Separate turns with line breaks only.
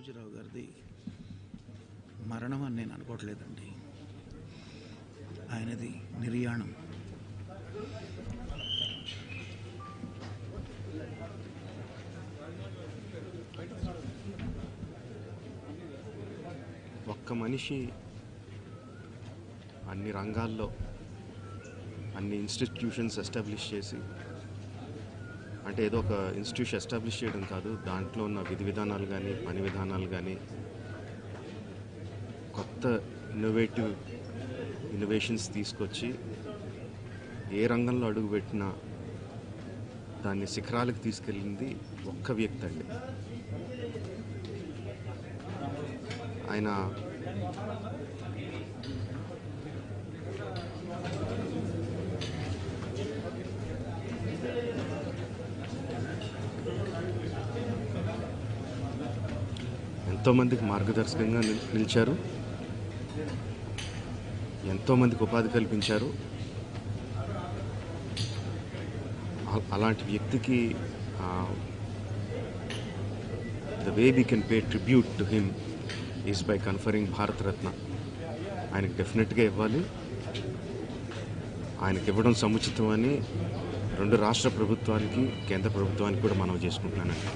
రామోజీరావు గారిది మరణం అని నేను అనుకోవట్లేదండి. ఆయనది నిర్యాణం.
ఒక్క మనిషి అన్ని రంగాల్లో అన్ని ఇన్స్టిట్యూషన్స్ ఎస్టాబ్లిష్ చేసి, అంటే ఏదో ఒక ఇన్స్టిట్యూషన్ ఎస్టాబ్లిష్ చేయడం కాదు, దాంట్లో ఉన్న విధి విధానాలు కానీ పని విధానాలు కానీ కొత్త ఇన్నోవేషన్స్ తీసుకొచ్చి ఏ రంగంలో అడుగుపెట్టినా దాన్ని శిఖరాలకు తీసుకెళ్ళింది ఒక్క వ్యక్తి అండి. ఆయన ఎంతోమందికి మార్గదర్శకంగా నిలిచారు, ఎంతోమందికి ఉపాధి కల్పించారు. అలాంటి వ్యక్తికి the way we can pay tribute to him is by conferring Bharat Ratna. ఆయనకి డెఫినెట్గా ఇవ్వాలి. ఆయనకి ఇవ్వడం సముచితం అని రెండు రాష్ట్ర ప్రభుత్వానికి కేంద్ర ప్రభుత్వానికి కూడా మనవి చేసుకుంటున్నానండి.